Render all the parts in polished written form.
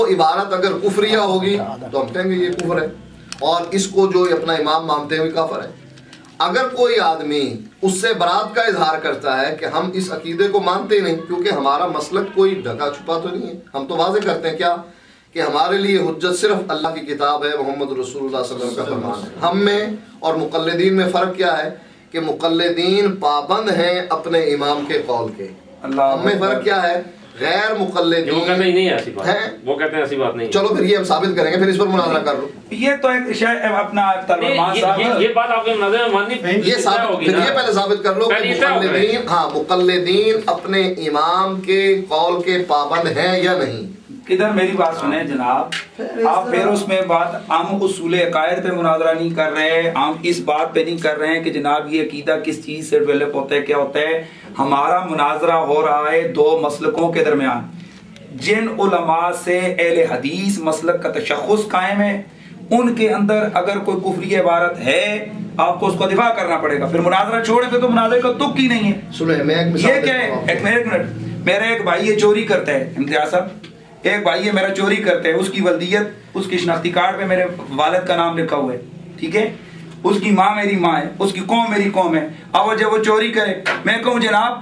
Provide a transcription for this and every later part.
عبارت اگر کفریہ ہوگی تو ہم کہیں گے یہ کفر ہے، اور اس کو جو اپنا امام مانتے ہیں وہ کافر ہے۔ اگر کوئی آدمی اس سے برات کا اظہار کرتا ہے کہ ہم اس عقیدے کو مانتے ہی نہیں، کیونکہ ہمارا مسلک کوئی ڈھکا چھپا تو نہیں ہے، ہم تو واضح کرتے ہیں کیا کہ ہمارے لیے حجت صرف اللہ کی کتاب ہے، محمد رسول اللہ صلی اللہ علیہ وسلم کا فرمان ہے۔ ہم میں اور مقلدین میں فرق کیا ہے کہ مقلدین پابند ہیں اپنے امام کے قول کے، ہم میں فرق کیا ہے؟ غیر مقلدین وہ کہتے ہیں نہیں ایسی بات، وہ کہتے ہیں ایسی بات نہیں۔ چلو پھر یہ ہم ثابت کریں گے، پھر اس پر مناظرہ کر لو۔ یہ تو ایک شے اپنا ترجمان صاحب یہ بات آپ کے مناظرے میں ماننی یہ ثابت، پھر یہ پہلے ثابت کر لو کہ مقلدین، ہاں مقلدین اپنے امام کے قول کے پابند ہیں یا نہیں۔ ادھر میری بات سنیں جناب، آپ پھر اس میں بات ہم اصول عقائد پہ مناظرہ نہیں کر رہے، ہم اس بات پہ نہیں کر رہے ہیں کہ جناب یہ عقیدہ کس چیز سے ڈیولپ ہوتا ہے، کیا ہوتا ہے۔ ہمارا مناظرہ ہو رہا ہے دو مسلکوں کے درمیان، جن علماء سے اہل حدیث مسلک کا تشخص قائم ہے، ان کے اندر اگر کوئی کفری عبارت ہے آپ کو اس کو دفاع کرنا پڑے گا، پھر مناظرہ چھوڑے پہ تو مناظرے کا تک ہی نہیں ہے۔ سنیں میں ایک مثال یہ کیا ہے، ایک منٹ، میرا ایک بھائی یہ چوری کرتا ہے، امتیاز صاحب ایک بھائی ہے میرا چوری کرتا ہے، اس کی ولدیت اس کی شناختی کارڈ پہ میرے والد کا نام لکھا ہوا ہے، ٹھیک ہے، اس کی ماں میری ماں ہے، اس کی قوم میری قوم ہے۔ اب وہ جب وہ چوری کرے میں کہوں جناب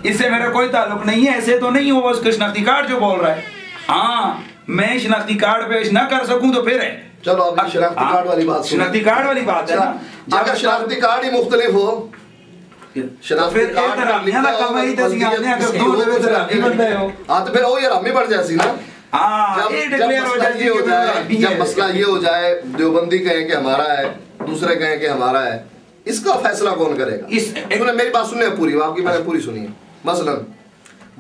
اس سے میرا کوئی تعلق نہیں ہے، ایسے تو نہیں ہو، اس کا شناختی کارڈ جو بول رہا ہے، ہاں میں شناختی کارڈ پیش نہ کر سکوں تو پھر ہے۔ چلو اب شناختی کارڈ والی بات سنیں۔ شناختی کارڈ والی بات ہے نا، اگر شناختی کارڈ ہی مختلف ہو، شناختی کارڈ ہاں تو پھر وہی حرامی بڑھ جائے سی نا۔ جب مسئلہ یہ ہو جائے دیوبندی کہیں کہ ہمارا ہے، دوسرے کہیں کہ ہمارا ہے، اس کا فیصلہ کون کرے گا؟ میری بات سنیں پوری، آپ کی میں نے پوری سنی ہے۔ مثلا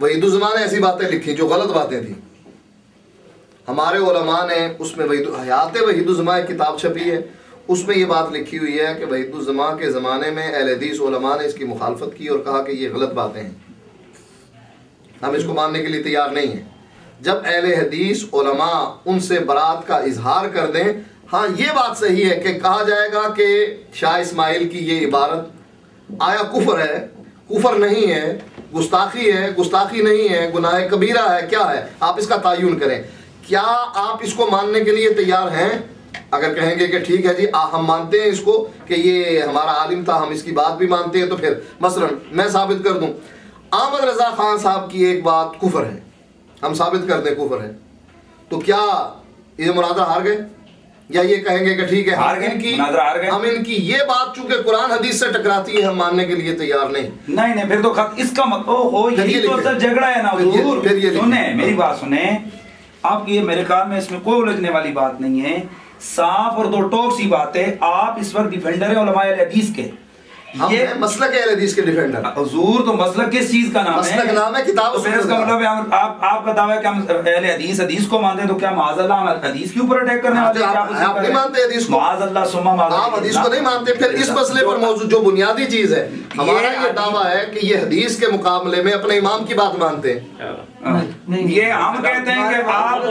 وحید الزمان نے ایسی باتیں لکھی جو غلط باتیں تھیں، ہمارے علماء نے اس میں حیات وحید الزمان کتاب چھپی ہے، اس میں یہ بات لکھی ہوئی ہے کہ وحید الزمان کے زمانے میں اہل حدیث علماء نے اس کی مخالفت کی اور کہا کہ یہ غلط باتیں ہیں، ہم اس کو ماننے کے لیے تیار نہیں ہیں۔ جب اہل حدیث علماء ان سے برات کا اظہار کر دیں، ہاں یہ بات صحیح ہے کہ کہا جائے گا کہ شاہ اسماعیل کی یہ عبارت آیا کفر ہے، کفر نہیں ہے، گستاخی ہے، گستاخی نہیں ہے، گناہ کبیرہ ہے، کیا ہے، آپ اس کا تعین کریں۔ کیا آپ اس کو ماننے کے لیے تیار ہیں؟ اگر کہیں گے کہ ٹھیک ہے جی ہم مانتے ہیں اس کو کہ یہ ہمارا عالم تھا، ہم اس کی بات بھی مانتے ہیں، تو پھر مثلا میں ثابت کر دوں احمد رضا خان صاحب کی ایک بات کفر ہے، ہم ثابت کر دیں کفر ہے، تو کیا یہ مناظرہ ہار گئے؟ یا یہ کہیں گے کہ ٹھیک ہے ہم ان کی یہ بات چونکہ قرآن حدیث سے ٹکراتی ہے ہم ماننے کے لیے تیار نہیں؟ نہیں پھر تو اس کا مطلب یہی تو اصل جھگڑا ہے نا حضور۔ سنیں میری بات سنیں آپ، یہ میرے خیال میں اس میں کوئی الجھنے والی بات نہیں ہے، صاف اور دو ٹوک سی بات ہے۔ آپ اس وقت ڈیفینڈر ہیں علماء اہل حدیث کے، یہ مسلک اہل حدیث کے ڈیفینڈر۔ حضور تو مسلک کس چیز کا نام ہے؟ مسلک نام ہے کتاب و سنت۔ اس کا مطلب ہے آپ کا دعویٰ ہے کہ ہم اہل حدیث کو مانتے ہیں، تو کیا معاذ اللہ ہم حدیث کے اوپر اٹیک کرنے والے ہیں؟ آپ نہیں مانتے حدیث کو؟ معاذ اللہ ثم معاذ اللہ، آپ حدیث کو نہیں مانتے۔ پھر اس مسئلے پر موضوع جو بنیادی چیز ہے، ہمارا یہ دعویٰ ہے کہ یہ حدیث کے مقابلے میں اپنے امام کی بات مانتے ہیں۔ یہ ہم کہتے ہیں کہ آپ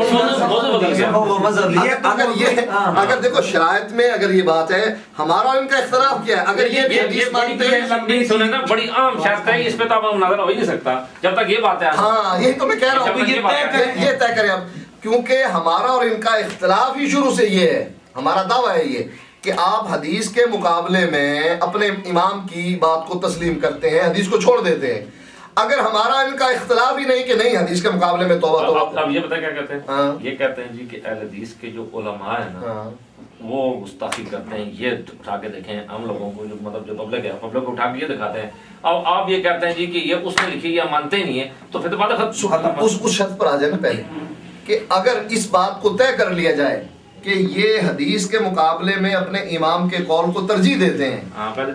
اگر دیکھو شرائط میں اگر یہ بات ہے، ہمارا ان کا اختلاف کیا ہے؟ اگر یہ بھی حدیث مانتے ہیں، سنیں نا بڑی عام شرط ہے، اس پہ تو آپ مناظرہ ہو ہی نہیں سکتا جب تک یہ بات ہے۔ ہاں یہی تو میں کہہ رہا ہوں، یہ طے کریں اب، کیونکہ ہمارا اور ان کا اختلاف ہی شروع سے یہ ہے، ہمارا دعویٰ ہے یہ کہ آپ حدیث کے مقابلے میں اپنے امام کی بات کو تسلیم کرتے ہیں، حدیث کو چھوڑ دیتے ہیں۔ اگر ہمارا ان کا اختلاف ہی نہیں کہ نہیں حدیث کے مقابلے میں توبہ توبہ، اب یہ پتہ کیا کہتے ہیں؟ یہ کہتے ہیں جی کہ اہل حدیث کے جو علماء ہیں نا وہ گستاخی کرتے ہیں، یہ اٹھا کے دیکھیں ہم لوگوں کو، جو مطلب جو پبلک ہے پبلک کو اٹھا کے یہ دکھاتے ہیں، اب آپ یہ کہتے ہیں جی کہ یہ اس نے لکھی یا مانتے ہی نہیں ہے، تو پھر تو بات ختم۔ اس شرط پر آ جائے نا پہلے کہ اگر اس بات کو طے کر لیا جائے کہ یہ حدیث کے مقابلے میں اپنے امام کے قول کو ترجیح دیتے ہیں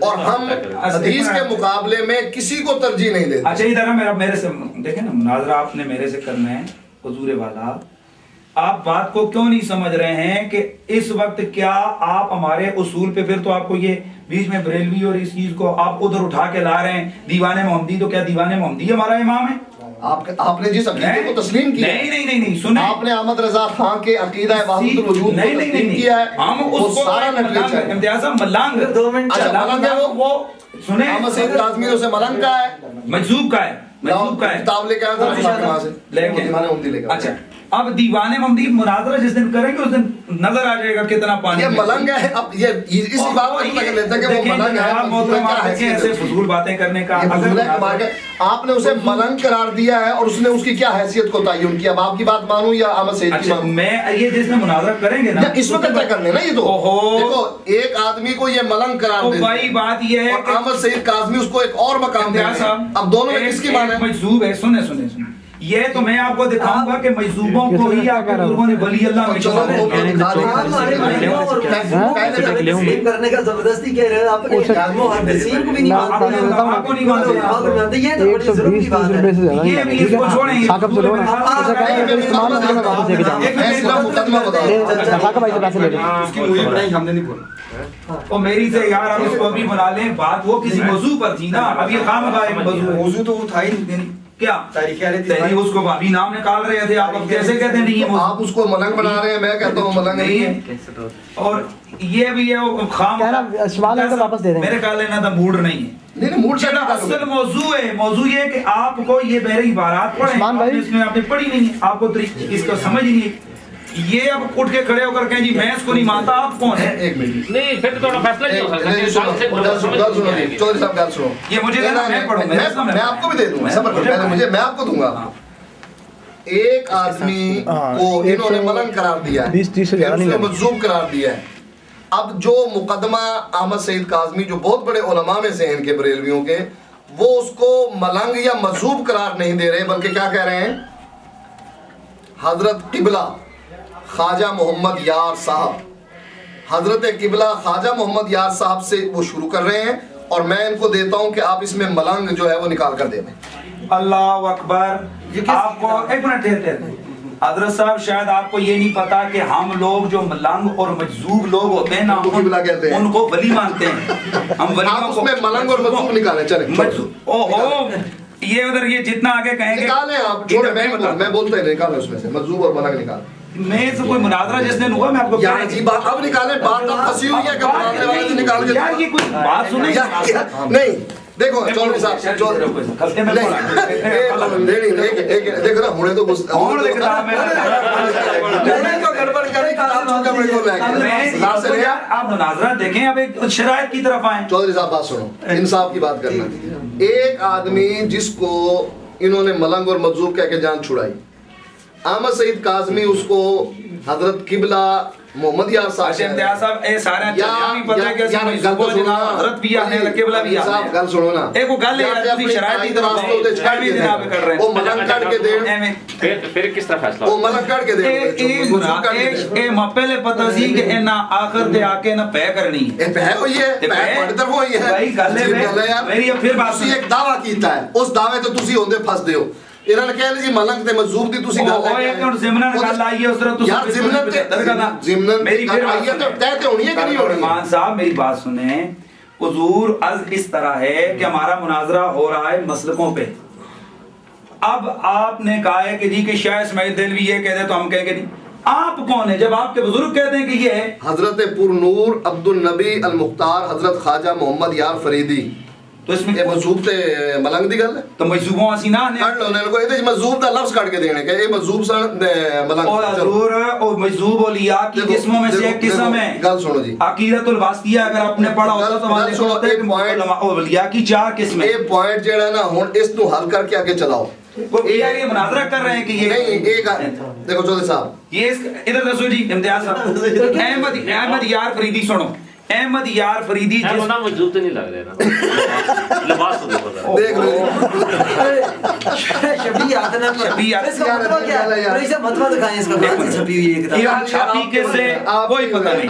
اور ہم حدیث کے مقابلے میں کسی کو ترجیح نہیں دیتے۔ اچھا ادھر میرے سے دیکھیں نا، مناظرہ آپ نے میرے سے کرنا ہے حضور والا، آپ بات کو کیوں نہیں سمجھ رہے ہیں کہ اس وقت کیا آپ ہمارے اصول پہ، پھر تو آپ کو یہ بیچ میں بریلوی اور اس چیز کو آپ ادھر اٹھا کے لا رہے ہیں، دیوان محمدی، تو کیا دیوان محمدی ہمارا امام ہے؟ آپ نے جس عقیدے کو تسلیم کیا، نہیں سنیں، آپ نے احمد رضا خان کے عقیدہ وحدت الوجود کو تسلیم کیا ہے، ہم اس کو امتیاز ملنگ، ملنگ ہے وہ، سنیں احمد سید کاظمی سے ملنگ کا ہے، مجذوب کا ہے، مجذوب کا ہے، کتاب لے کے آیا تھا وہاں سے، اچھا اب دیوانے ممدید مناظرہ جس دن کریں گے اس دن نظر آ جائے گا کتنا پانی یہ ملنگ ہے. اب یہ اسی بات کو پتہ لیتا ہے کہ وہ ملنگ ہے. محترم آپ ایسے فضول باتیں کرنے کا آپ نے اسے ملنگ قرار دیا ہے اور اس نے اس کی کیا حیثیت کو تعین کیا. اب آپ کی بات مانوں یا احمد سعید کی مانوں؟ میں یہ جس میں مناظرہ کریں گے نا اس وقت طے کرنے نا. یہ تو دیکھو ایک آدمی کو یہ ملنگ قرار دے بھائی بات یہ ہے اور احمد سعید کاظمی اس کو ایک اور مقام دے. اب دونوں میں کس کی مان ہے؟ مجذوب ہے. سنیں یہ تو میں آپ کو دکھاؤں گا کہ مجذوبوں کو ہی آ کر لوگوں نے ولی اللہ میں کرنے کا زبردستی کہہ رہے ہیں آپ محدثین کو بھی نہیں مانتے. یہ تو بڑی ضروری بات ہے. یہ بھی اس کو چھوڑیں ہم نے نہیں بولا اور میری سے یار آپ اس کو ابھی بنا لیں. بات وہ کسی موضوع پر تھی نا. اب یہ خواہ موضوع تو وہ تھا ہی نہیں. کیا تاریخ اس کو ابھی نام نکال رہے تھے آپ. اب کیسے کہتے ہیں نہیں آپ اس کو ملنگ بنا رہے ہیں. میں کہتا ہوں ملنگ نہیں ہے. اور یہ بھی ہے خام واپس دے دیں. میرے خیال لینا تھا موڈ نہیں ہے. نہیں موڈ سے اصل موضوع ہے. موضوع یہ ہے کہ آپ کو یہ بہر عبارات پڑھیں جس میں آپ نے پڑھی نہیں ہے. آپ کو اس کو سمجھ نہیں ہے. یہ اب اٹھ کے کھڑے ہو کر کہیں جی میں اس کو نہیں مانتا. آپ کون ہیں؟ ایک منٹ نہیں پھر تو تھوڑا فیصلہ نہیں ہو سکتا. چودھری صاحب گل سنو. یہ مجھے دینا میں پڑھوں. میں آپ کو بھی دے دوں گا. صبر کرو پہلے میں آپ کو دوں گا. ایک آدمی کو انہوں نے ملنگ قرار دیا ہے, اس نے مجذوب قرار دیا ہے. اب جو مقدمہ احمد سعید کاظمی جو بہت بڑے علماء میں سے ہیں ان کے بریلویوں کے, وہ اس کو ملنگ یا مجذوب قرار نہیں دے رہے بلکہ کیا کہہ رہے ہیں, حضرت قبلہ خواجہ محمد یار صاحب, حضرت قبلہ خواجہ محمد یار صاحب سے وہ شروع کر رہے ہیں اور میں ان کو دیتا ہوں کہ آپ اس میں ملنگ جو ہے وہ نکال کر دے دیں. اللہ اکبر. آپ کو ایک منٹ ٹھہرتے ہیں حضرت صاحب, شاید آپ کو یہ نہیں پتا کہ ہم لوگ جو ملنگ اور مجذوب لوگ ہوتے ہیں نا ان کو ولی مانتے ہیں. ہم ولیوں کو میں ملنگ اور مجذوب نکالیں. چلیں یہ ادھر یہ جتنا آگے کہیں گے نکالیں آپ. چھوڑیں میں بولتا ہی نکالیں اس میں سے مجذوب اور ملنگ نکالیں. میں سے کوئی مناظرہ جس دن ہوا میں آپ کو یار جی بات اب نکالیں. بات اب پھنسی ہوئی ہے کہ مناظرے والے سے نکال کے یار یہ کوئی بات سنیں نہیں. دیکھو چودھری صاحب دیکھو نا ہونے تو آپ مناظرہ دیکھیں. اب ایک شرائط کی طرف آئیں. چودھری صاحب بات سنو, انصاف کی بات کرنا. ایک آدمی جس کو انہوں نے ملنگ اور مجذوب کہہ کے جان چھڑائی, احمد سعید کاظمی اس کو حضرت قبلہ محمد یار صاحب اے سارے نہیں پتہ ہے کہ حضرت بھی آنے لگے قبلہ بھی آنے گل سنو نا. ایک وہ گل ہے اپنی شرائط کی طرف بھی جناب کر رہے ہیں. وہ ملنگ کٹ کے دے پھر کس طرح فیصلہ وہ ملنگ کٹ کے دے. اے پہلے پتہ سی کہ نہ آخر تے آ کے نہ پے کرنی ہے. اے پے ہوئی ہے, پے بڑی طرف ہوئی ہے. بھائی گل ہے میری پھر بات تسی ایک دعویٰ کیتا ہے, اس دعوے تو تسی ہوندے پھس دیو. انہاں نے کہا جی ملنگ تے مجذوب دی تسی گل ہے. اوئے کہ ضمنن گل آئی ہے اس طرح تسی یار ضمنن میری پھر آئی ہے تو طے تے ہونی ہے کہ نہیں ہونی. مان صاحب میری بات سنیں. حضور عرض اس طرح ہے کہ ہمارا مناظرہ ہو رہا ہے مسلکوں پہ. اب آپ نے کہا ہے کہ جی کہ شاہ اسماعیل دہلوی یہ کہہ دے تو ہم کہیں گے نہیں. آپ کون ہیں جب آپ کے بزرگ کہتے ہیں کہ یہ ہے حضرت پر نور عبد النبی المختار حضرت خواجہ محمد یار فریدی, تو اس میں یہ مجذوب تے ملنگ دی گل ہے. تو مجذوبوں اسی نہ نے کٹ لو نے کو اے مجذوب دا لفظ کٹ کے دینے کہ اے مجذوب سن ملنگ. اور حضور اور مجذوب اولیاء کی قسموں میں سے ایک قسم ہے. گل سنو جی, عقیدۃ الواسطیہ اگر آپ نے پڑھا ہوتا تو وہاں لکھا ہوتا ہے کہ اولیاء کی 4 قسمیں. اے پوائنٹ جڑا ہے نا ہن اس تو حل کر کے آگے چلاؤ. یہ مناظرہ کر رہے ہیں کہ یہ نہیں ایک دیکھو چودھری صاحب یہ ادھر دسو جی امتیاز صاحب. احمد یار فریدی سنو. احمد یار فریدی جس نام موجود نہیں لگ رہے نا لباس تو دیکھ لو شبیہ آتنا شبیہ اس کا مطلب کیا ہے یار اسے مطلب دکھائیں اس کا کون سی چھپی ہوئی ہے کتاب. یہ چھاپی کیسے کوئی پتہ نہیں.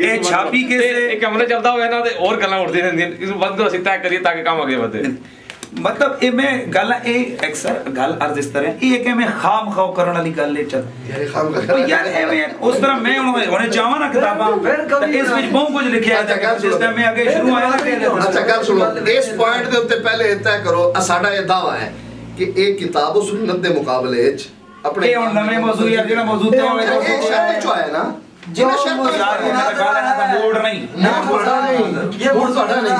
اے چھاپی کیسے ایک کمرے چلتا ہوئے نا اور گلاں اڑتی رہندی اس بند کرو سیدھا کریے تاکہ کام آگے بڑھے. مطلب اے میں گل اے اکثر گل عرض اس طرح یہ کہ میں خام خواہ کرن والی گل لے چل یار اے اس طرح میں انہیں چاہواں نا کتاباں اس وچ بہت کچھ لکھیا ہے جس میں اگے شروع آیا نا. اچھا گل سنو, اس پوائنٹ دے اوتے پہلے طے کرو ساڈا یہ دعویٰ ہے کہ ایک کتاب و سنت دے مقابلے وچ اپنے ہن نویں موضوع یا جڑا موضوع تے ہوے ایک شرط جو ہے نا جو موڈ نہیں یہ موڈ نہیں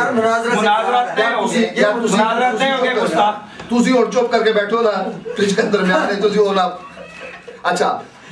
مناظرہ طے ہو گیا گستاخ ਤੁਸੀਂ ਹੁਣ ਚੁੱਪ ਕਰਕੇ ਬੈਠੋ ਨਾ ਪਿਛਲੇ ਦਰਮਿਆਨ ਹੈ ਤੁਸੀਂ ਹੋਣਾ। ਅੱਛਾ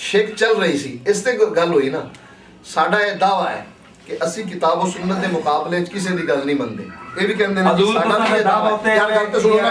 ਸ਼ੇਖ ਚੱਲ ਰਹੀ ਸੀ ਇਸ ਤੇ ਗੱਲ ਹੋਈ ਨਾ, ਸਾਡਾ ਇਹ ਦਾਵਾ ਹੈ ਕਿ ਅਸੀਂ ਕਿਤਾਬ ਔਰ ਸੁਨਨਤ ਦੇ ਮੁਕਾਬਲੇ 'ਚ ਕਿਸੇ ਦੀ ਗੱਲ ਨਹੀਂ ਮੰਨਦੇ। ਇਹ ਵੀ ਕਹਿੰਦੇ ਨੇ ਸਾਡਾ ਵੀ ਇਹ ਦਾਵਾ ਹੈ। ਯਾਰ ਗੱਲ ਤਾਂ ਸੁਣੋ ਨਾ।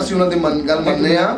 ਅਸੀਂ ਉਹਨਾਂ ਦੀ ਗੱਲ ਮੰਨਦੇ ਆ।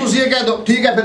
ਤੁਸੀਂ ਇਹ ਕਹਿ ਦੋ ਠੀਕ ਹੈ ਫਿਰ।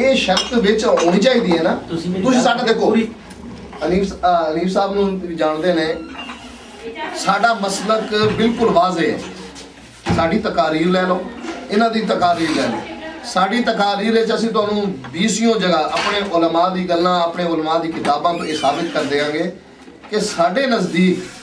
ਇਹ ਸ਼ਰਤ ਵਿੱਚ ਹੋਣੀ ਚਾਹੀਦੀ ਹੈ ਨਾ। ਤੁਸੀਂ ਸਾਡਾ ਦੇਖੋ ਅਨੀਫ ਸਾਹਿਬ ਨੂੰ ਵੀ ਜਾਣਦੇ ਨੇ, ਸਾਡਾ ਮਸਲਕ ਬਿਲਕੁਲ ਵਾਜ਼ਿਹ ਹੈ। ਸਾਡੀ ਤਕਾਰੀਰ ਲੈ ਲਓ, ਇਹਨਾਂ ਦੀ ਤਕਾਰੀਰ ਲੈ ਲਓ। ਸਾਡੀ ਤਕਾਰੀਰ ਵਿੱਚ ਅਸੀਂ ਤੁਹਾਨੂੰ 20 ਜਗ੍ਹਾ ਆਪਣੇ ਉਲਮਾ ਦੀ ਗੱਲਾਂ, ਆਪਣੇ ਉਲਮਾ ਦੀ ਕਿਤਾਬਾਂ ਤੋਂ ਇਹ ਸਾਬਿਤ ਕਰ ਦੇਵਾਂਗੇ ਕਿ ਸਾਡੇ ਨਜ਼ਦੀਕ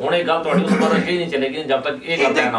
ਹੁਣ ਇਹ ਗੱਲ ਤੁਹਾਡੀ ਉਸ ਪਰ ਅੱਗੇ ਨਹੀਂ ਚਲੇਗੀ ਜਦ ਤੱਕ ਇਹ ਗੱਲ ਨਾ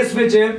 ਇਸ ਵਿੱਚ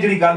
ਜਿਹੜੀ ਗੱਲ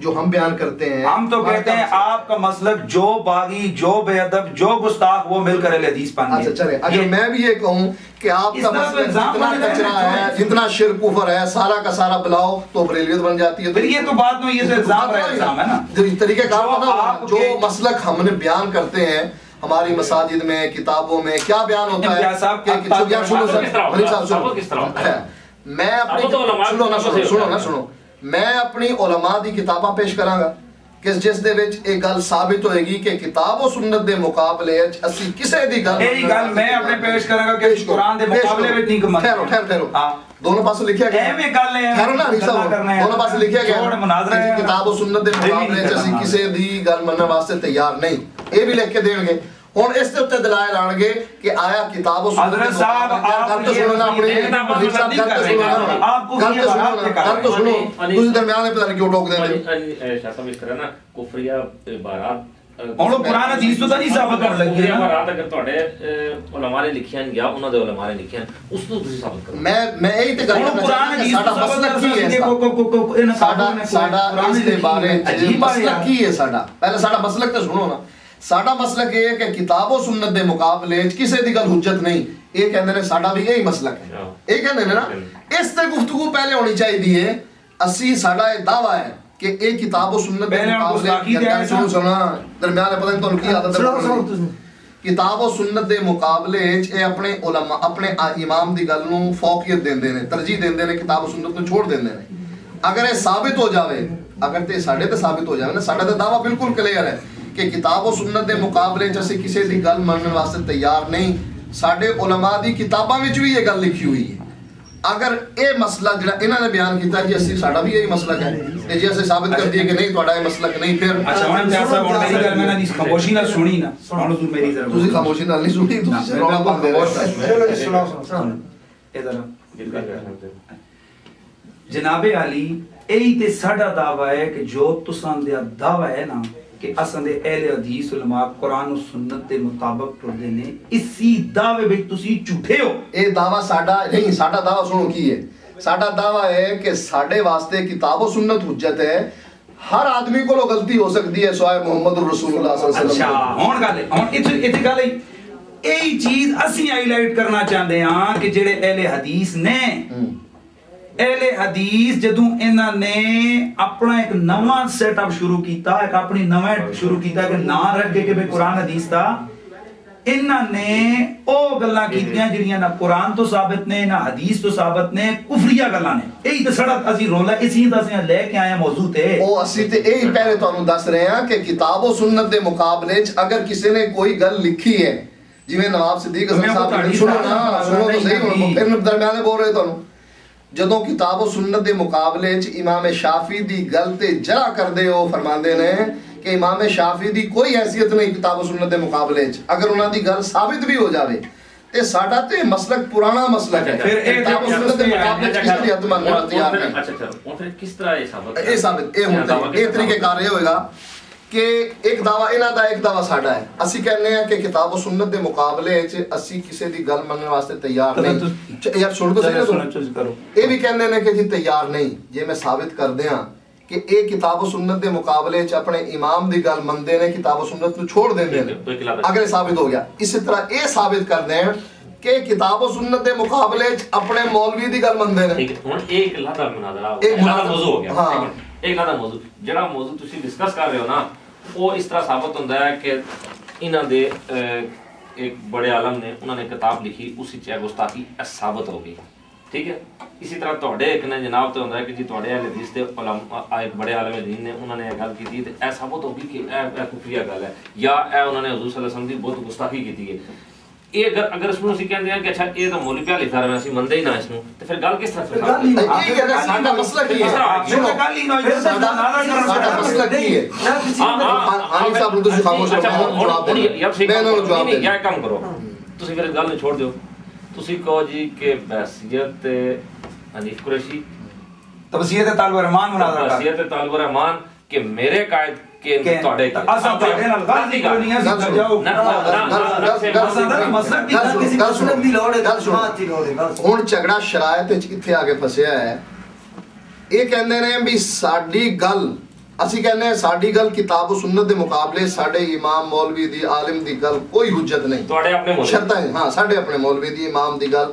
جو ہم بیان کرتے ہیں ہم تو کہتے ہیں آپ کا مسلک جو باغی جو بے ادب جو گستاخ وہ مل کر اہل حدیث بن اچھا چلے اگر میں بھی یہ کہوں کہ آپ کا مسلک جتنا کچرا ہے جتنا شرک کفر ہے سارا کا سارا بلاؤ تو بریلویت بن جاتی ہے. پھر یہ تو بات میں یہ تو الزام ہے نا طریقہ کار جو مسلک ہم نے بیان کرتے ہیں ہماری مساجد میں کتابوں میں کیا بیان ہوتا ہے. میں اپنی سنو میں اپنی علماء دی کتاباں پیش کراں گا کہ جس دے وچ ایک گل ثابت ہوئے گی کہ کتاب و سنت دے مقابلے وچ اسی کسے دی گل میں اپنے پیش کراں گا کہ قرآن دے مقابلے وچ نہیں کمت. ٹھہرو دونوں پاسوں لکھیا گیا ہے ٹھہرو نا نہیں صاحب دونوں پاسوں لکھیا گیا ہے کتاب و سنت دے مقابلے وچ اسی کسے دی گل منن واسطے تیار نہیں. اے بھی لکھ کے دین گے. ہن اس دے اوتے دلائل آن گے کہ آیا کتاب و سنت حضرت صاحب آپ یہ گل تو سنو تسی درمیان میں پتہ نہیں کیوں ٹوک دے شاہ صاحب اس طرح نا کفریہ عبارات اور قرآن حدیث تو نہیں ثابت کر لگے کفریہ عبارات اگر تواڈے علماء نے لکھیاں یا انہاں دے علماء نے لکھیاں اس تو تسی ثابت کرو. میں یہی تے گل کرنا چاہتا ساڈا مسلک کی ہے ساڈا اس دے بارے مسلک کی ہے ساڈا پہلے ساڈا مسلک تے سنو نا. ساڈا مسلک یہ ہے کہ کتاب و سنت دے مقابلے کسے دی گل حجت نہیں. یہ کہندے نے ساڈا بھی یہی مسلک ہے. یہ کہندے نے نا اس تے گفتگو پہلے ہونی چاہیے. اسی ساڈا یہ دعویٰ ہے کہ یہ کتاب و سنت دے مقابلے سننا درمیان پتہ نہیں تانوں کی عادت ہے کتاب و سنت دے مقابلے اے اپنے علماء اپنے امام دی گل نوں فوقیت دیندے نے ترجیح دیندے نے کتاب و سنت نوں چھوڑ دیندے نے. اگر یہ ثابت ہو جاوے اگر تے ساڈے تے ثابت ہو جاوے نا ساڈا تے دعویٰ بالکل کلیئر ہے کہ کتاب و سنت دے مقابلے چ اسی کسی دی گل منن واسطے تیار نہیں. ساڈے علماء دی کتاباں وچ بھی یہ گل لکھی ہوئی ہے. اگر اے مسئلہ جڑا انہاں نے بیان کیتا جی اسی ساڈا بھی یہی مسلک ہے تے جی اسے ثابت کر دیے کہ نہیں تہاڈا یہ مسلک نہیں پھر اچھا ہن صاحب ہن میری گل میں نہ خاموشی نہ سنی نا ہن تو میری ضرورت تسی خاموشی نال نہیں سنی تسی رولا پاندے رہے. سناؤ جناب علی یہی تے ساڈا دعویٰ ہے کہ جو تساں دا دعویٰ ہے نا کہ اساں دے اہل حدیث علماء قرآن و سنت دے مطابق ٹردے نے اسی دعوے وچ تسی جھوٹے ہو. اے دعویٰ ساڈا نہیں ساڈا دعویٰ سنو کی ہے. ساڈا دعویٰ ہے کہ ساڈے واسطے کتاب و سنت حجت ہے. ہر آدمی کو غلطی ہو سکتی ہے سوائے محمد الرسول اللہ صلی اللہ علیہ وسلم. اچھا ہن گل ہن ایتھے گل یہی چیز اسی ہائی لائٹ کرنا چاہتے ہاں کہ جڑے اہل حدیث نے اہل حدیث جدوں انہاں نے اپنا ایک نواں سیٹ اپ شروع کیتا ایک اپنی نواں شروع کیتا کہ نام رکھ کے بے قرآن حدیث دا انہاں نے او گلاں کیتیاں جڑیاں نہ قرآن تو ثابت نے نہ حدیث تو ثابت نے کفریہ گلاں نے. یہی تے سڑا اسی رولا اسی دا سے لے کے آئے موضوع تے او اسی تے یہی پہلے تانوں دس رہے ہیں کہ کتاب و سنت دے مقابلے چ اگر کسی نے کوئی گل لکھی ہے جویں نواب صدیق حسن صاحب سنو تو صحیح پھر درمیانے بول رہے تانوں جدوں کتاب و سنت دے مقابلے چ امام شافعی دی گل تے جرا کردے ہو فرماندے نے کہ امام شافعی دی کوئی حیثیت نہیں کتاب و سنت دے مقابلے چ اگر انہاں دی گل ثابت بھی ہو جاوے تے ساڈا تے مسلک پرانا مسلک ہے. پھر کتاب و سنت دے مقابلے چ کس طرح مننا تیار نہیں. اچھا اون پھر کس طرح یہ ثابت اے ہوندا اے طریقے کار یہ ہوئے گا کہ ایک دعویٰ انہاں دا ایک دعویٰ ساڈا ہے. اسی کہنے ہیں کہ کتاب و سنت دے مقابلے وچ اسی کسی دی گل مننے واسطے تیار نہیں. یار سن تو صحیح کرو اے بھی کہندے نے کہ جی تیار نہیں جے میں ثابت کر دیاں کہ اے کتاب و سنت دے مقابلے وچ اپنے امام دی گل مندے نے کتاب و سنت نوں چھوڑ دیندے نے اگر ثابت ہو گیا. اسی طرح اے ثابت کر دیں کہ کتاب و سنت دے مقابلے وچ اپنے مولوی دی گل مندے نے. ٹھیک ہے ہن ایک لحظہ مناظرہ ایک موضوع ہو گیا. ہاں ایک لحظہ موضوع جڑا موضوع تسی ڈسکس کر رہے ہو نا وہ اس طرح ثابت ہوتا ہے کہ انہاں دے ایک بڑے عالم نے انہوں نے کتاب لکھی اسی چ گستاخی ثابت ہو گئی. ٹھیک ہے اسی طرح تواڈے ایک نے جناب تے ہوندا ہے کہ جی تواڈے اہل حدیث دے علماء ایک بڑے عالم دین نے انہوں نے یہ گل کیتی تے اے ثابت ہو گئی کہ اے کفریہ گل ہے یا اے انہوں نے حضور صلی اللہ علیہ وسلم دی بہت گستاخی کیتی ہے. یہ اگر اس میں اسی کہندے ہیں کہ اچھا یہ تو مولوی پہ لکھا رہا ہے اسی مندے ہی نہ اس نوں تے پھر گل کس طرح پھر یہ کہ ساڈا مسئلہ کی ہے ساڈا مسئلہ کی ہے. علی صاحب نوں تسی خاموش رہو میں نوں جواب دے یا کام کرو تسی پھر گل نوں چھوڑ دیو. تسی کہو جی کہ بحثیت حنیف قریشی تبصیرت طالب الرحمان مناظرہ بحثیت طالب الرحمان کہ میرے قائد کہ تواڈے اساں تواڈے نال گل نہیں کرنی ہے سمجھ جاؤ ہن جھگڑا شرائط وچ کتھے آ کے پھسیا ہے. یہ کہندے نے بھی ساڈی گل ਅਸੀਂ ਕਹਿੰਦੇ ਹਾਂ ਸਾਡੀ ਗੱਲ ਕਿਤਾਬ ਸੁਨਨਤ ਦੇ ਮੁਕਾਬਲੇ ਸਾਡੇ ਇਮਾਮ ਮੌਲਵੀ ਦੀ ਆਲਿਮ ਦੀ ਗੱਲ ਕੋਈ ਹੁਜਤ ਨਹੀਂ। ਤੁਹਾਡੇ ਆਪਣੇ ਮੌਲਵੀ ਸ਼ਰਤਾਂ ਹਾਂ ਸਾਡੇ ਆਪਣੇ ਮੌਲਵੀ ਦੀ ਇਮਾਮ ਦੀ ਗੱਲ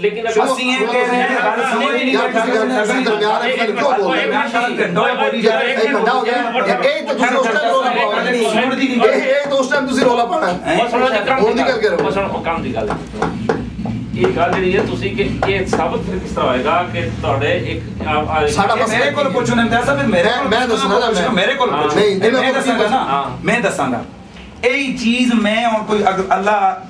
ਲੇਕਿਨ ਅਸੀਂ ਇਹ ਕਹਿ ਰਹੇ ਹਾਂ ਗੱਲ ਸਮਝ ਨਹੀਂ ਤੁਸੀਂ ਦਰਮਿਆਨ ਵਿੱਚ ਕਿਉਂ ਬੋਲ ਰਹੇ ਹੋ? ਇਹ ਵੱਡਾ ਹੋ ਗਿਆ ਇਹ ਤਾਂ ਤੁਸੀਂ ਉਸ ਟਾਈਮ ਰੋਲਾ ਪਾਉਣਾ ਇਹ ਤਾਂ ਉਸ ਟਾਈਮ ਤੁਸੀਂ ਰੋਲਾ ਪਾਉਣਾ ਹੁਣ ਨਹੀਂ ਕਰਕੇ ਰਹੋ ਮਸਲ ਕੰਮ ਦੀ ਗੱਲ ਇਹ ਗੱਲ ਜਿਹੜੀ ਹੈ ਤੁਸੀਂ ਕਿ ਇਹ ਸਾਬਤ ਫਿਰ ਕਿਸ ਤਰ੍ਹਾਂ ਹੋਏਗਾ ਕਿ ਤੁਹਾਡੇ ਇੱਕ ਸਾਡਾ ਮੇਰੇ ਕੋਲ ਪੁੱਛੋ ਨੇ ਦੱਸਿਆ ਫਿਰ ਮੇਰੇ ਕੋਲ ਮੈਂ ਦੱਸਣਾ ਮੇਰੇ ਕੋਲ ਪੁੱਛੋ ਨਹੀਂ ਮੈਂ ਦੱਸਾਂਗਾ ਨਾ ਮੈਂ ਦੱਸਾਂਗਾ ਇਹ ਚੀਜ਼ ਮੈਂ ਹੁਣ ਕੋਈ ਅੱਲਾਹ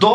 2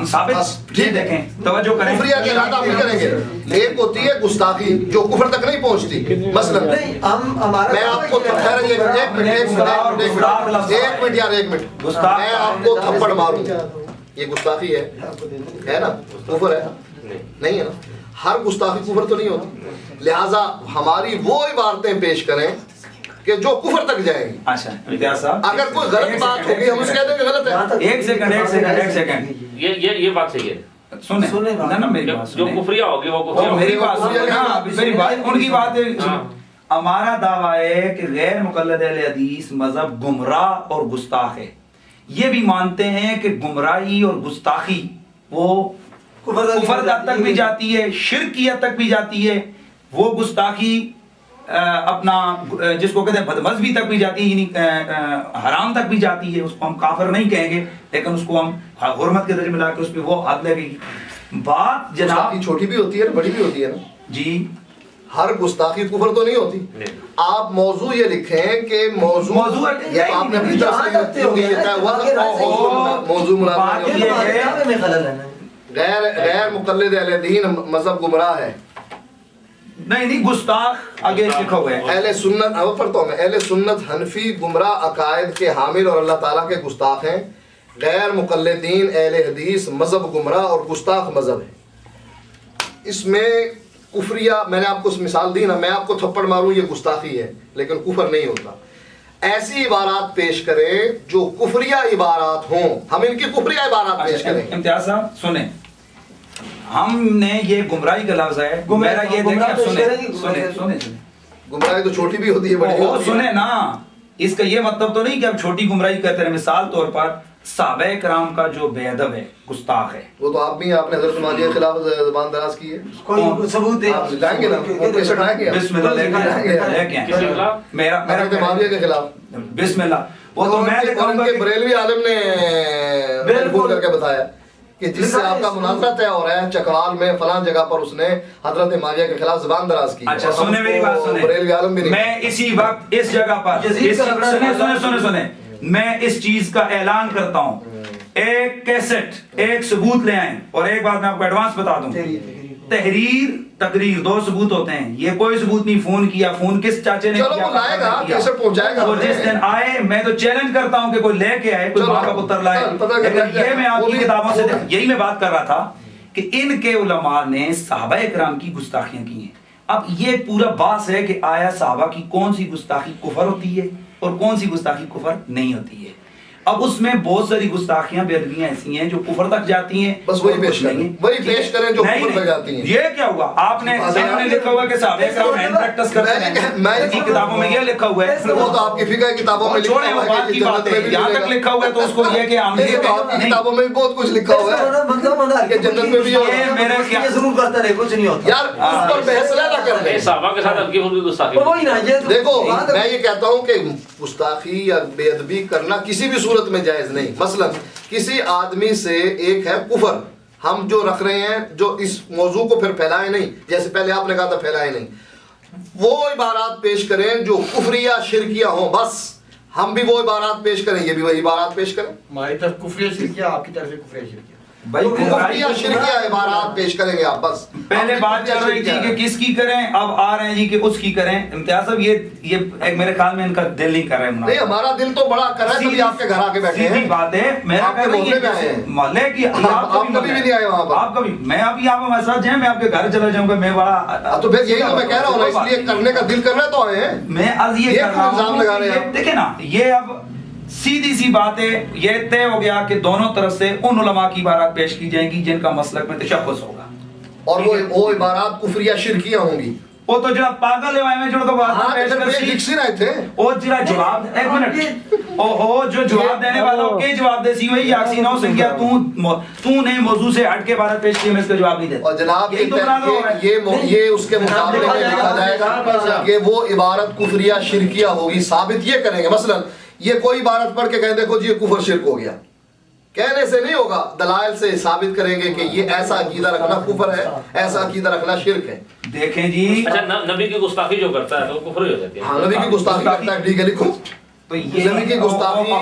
ہم ثابت یہ دیکھیں توجہ کریں کفریہ کی رات آپ نہیں کریں گے. ایک ہوتی ہے گستاخی جو کفر تک نہیں پہنچتی. مثلا میں آپ کو خیر ایک منٹ یار ایک منٹ میں آپ کو تھپڑ ماروں یہ گستاخی ہے نا, کفر ہے نہیں ہے نا. ہر گستاخی کفر تو نہیں ہوتی, لہٰذا ہماری وہ عبارتیں پیش کریں کہ جو کفر تک جائیں گی. اچھا امتیاز صاحب اگر کوئی غلط بات ہوگی ہم اس کہہ دیں کہ غلط ہے. ایک سیکنڈ یہ بات صحیح ہے. سنیں نا میری بات جو کفریہ ہوگی وہ کفریہ میری بات سنیں. ہاں میری بات ان کی بات ہے. ہمارا دعویٰ ہے کہ غیر مقلد اہل حدیث مذہب گمراہ اور گستاخ ہے. یہ بھی مانتے ہیں کہ گمراہی اور گستاخی وہ کفر تک بھی جاتی ہے, شرکیت تک بھی جاتی ہے. وہ گستاخی اپنا جس کو کہتے ہیں بدمذہبی تک بھی جاتی ہے, یعنی حرام تک بھی جاتی ہے. اس کو ہم کافر نہیں کہیں گے لیکن اس کو ہم حرمت کے درجے میں لا کے اس پہ وہ حد لگے گی. بات جناب چھوٹی بھی ہوتی ہے نا بڑی بھی ہوتی ہے نا جی. ہر گستاخی کفر تو نہیں ہوتی. آپ موضوع یہ لکھیں کہ موضوع یہ آپ نے اپنی طرف سے موضوع غیر مقلد اہل دین مذہب گمراہ ہے. نہیں گستاخ آگے لکھا ہوا ہے. اہل سنت پڑھتا ہوں میں, اہل سنت حنفی گمراہ عقائد کے حامل اور اللہ تعالیٰ کے گستاخ ہیں. غیر مقلدین اہل حدیث مذہب گمراہ اور گستاخ مذہب ہے. اس میں کفریہ میں نے آپ کو مثال دی نا, میں آپ کو تھپڑ ماروں یہ گستاخی ہے لیکن کفر نہیں ہوتا. ایسی عبارات پیش کریں جو کفریہ عبارات ہوں, ہم ان کی کفریہ عبارات پیش کریں. امتیاز صاحب سنیں, ہم نے یہ گمراہی کا لفظ ہے میرا یہ سنیں گمراہی تو چھوٹی بھی ہوتی ہے بڑی ہوتی ہے. سنیں نا, اس کا یہ مطلب تو نہیں کہ اب چھوٹی گمراہی کرتے ہیں. مثال طور پر صحابہ کرام کا جو بے ادب ہے گستاخ ہے. وہ تو آپ بھی آپ نے حضرت ماجد کے خلاف زبان دراز کی ہے. کوئی ثبوت ہے آپ لائیں گے نا, وہ کیسے اٹھائیں گے بسم اللہ لے کے آئیں. میرا حضرت ماجد کے خلاف بسم اللہ. وہ تو میں ان کے بریلوی عالم نے بول کر کے بتایا کہ جس سے آپ کا مناظرہ طے ہو رہا ہے چکوال میں فلاں جگہ پر اس نے حضرت ماجد کے خلاف زبان دراز کی. اچھا سنیں میری بات سنیں, بریلوی عالم بھی نہیں. میں اسی وقت اس جگہ پر سنیں میں اس چیز کا اعلان کرتا ہوں, ایک کیسٹ ایک ثبوت لے آئیں. اور ایک بات میں آپ کو ایڈوانس بتا دوں, تحریر تقریر دو ثبوت ہوتے ہیں. یہ کوئی ثبوت نہیں فون کیا, فون کس چاچے نے چلو وہ لائے گا کیسے پہنچائے گا. اور جس دن آئے میں تو چیلنج کرتا ہوں کہ کوئی لے کے آئے, کوئی ماں کا پتر لائے. لیکن یہ میں آپ کی کتابوں سے یہی میں بات کر رہا تھا کہ ان کے علماء نے صحابہ کرام کی گستاخیاں کی ہیں. اب یہ پورا باس ہے کہ آیا صحابہ کی کون سی گستاخی کفر ہوتی ہے اور کون سی گستاخی کفر نہیں ہوتی ہے. اب اس میں بہت ساری گستاخیاں بے ادبیاں ایسی ہیں جو کفر تک جاتی ہیں. بس وہی پیش کریں جو کفر تک جاتی ہیں. یہ کیا ہوا آپ نے لکھا ہوا کہ صحابہ کرام ہینڈ پریکٹس کرتے ہیں, میں نے کتابوں میں یہ لکھا ہوا ہے. وہ تو آپ کی فقہ کتابوں میں چھوڑیں وہ بات کی بات ہے, یہاں تک لکھا ہوا ہے تو اس کو یہ کہ ہم نے کتابوں میں بہت کچھ لکھا ہوا ہے کہ جنت میں بھی یہ ضرور کرتا رہے, کچھ نہیں ہوتا یار. اس پر بحث نہ کر لیں. صحابہ کے ساتھ ہلکی پھلکی گستاخی دیکھو میں یہ کہتا ہوں کہ گستاخی یا بے ادبی کرنا کسی بھی صورت میں جائز نہیں. مثلا کسی آدمی سے ایک ہے کفر, ہم جو رکھ رہے ہیں جو اس موضوع کو پھر پھیلائے نہیں, جیسے پہلے آپ نے کہا تھا پھیلائے نہیں, وہ عبارات پیش کریں جو کفریہ شرکیہ ہوں. بس ہم بھی وہ عبارات پیش کریں, یہ بھی وہی عبارات پیش کریں. ہماری طرف کفریہ شرکیہ, آپ کی طرف کفریہ شرکیہ. کفریہ شرکیہ عبارات پیش کریں گے آپ. بس پہلے بات چل رہی تھی کہ کس کی کریں, اب آ رہے ہیں جی کہ اس کی کریں. امتیاز صاحب یہ ایک میرے خیال میں ان کا دل نہیں کر رہا ہے. نہیں ہمارا دل تو بڑا کر رہا ہے, تبھی آپ کے گھر آ کے بیٹھے ہیں. سیدھی بات ہے, میرا کہنا یہ ہے محلے کی آپ کبھی بھی نہیں آئے وہاں پر. آپ کبھی, میں ابھی آپ ہمارے ساتھ جائیں, میں آپ کے گھر چلا جاؤں گا, میں بڑا تو پھر یہی تو میں کہہ رہا ہوں, اس لیے کرنے کا دل کر رہا ہے تو آئے ہیں. میں عرض یہ کر رہا ہوں دیکھیں نا, یہ اب سیدھی سی بات ہے, یہ طے ہو گیا کہ دونوں طرف سے ان علماء کی عبارات پیش کی جائیں گی جن کا مسلک میں تشخص ہوگا, اور وہ عبارات کفریہ شرکیہ ہوں گی. وہ تو جناب پاگل ہے میں جو کو بات پیش کر سی لکھ رہے تھے. او جڑا جواب ایک منٹ او جو جواب دینے والا ہو کے جواب دے سی وہی یاکسی نو سے کیا تو نے موضوع سے ہٹ کے عبارت پیش کی, میں اس کا جواب نہیں دیتا. اور جناب یہ اس کے مقابلے میں لکھا جائے گا کہ وہ عبارت کفریہ شرکیہ ہوگی. ثابت یہ کریں گے, مثلا یہ کوئی عبارت پڑھ کے کہیں دیکھو جی یہ کفر شرک ہو گیا, کہنے سے نہیں ہوگا, دلائل سے ثابت کریں گے کہ یہ ایسا عقیدہ رکھنا کفر ہے, ایسا عقیدہ رکھنا شرک ہے. دیکھیں جی اچھا نبی کی گستاخی جو کرتا ہے تو کفر ہو جاتی ہے. ہاں نبی کی گستاخی کرتا ہے, ٹھیک ہے لکھو. تو یہ نبی کی گستاخی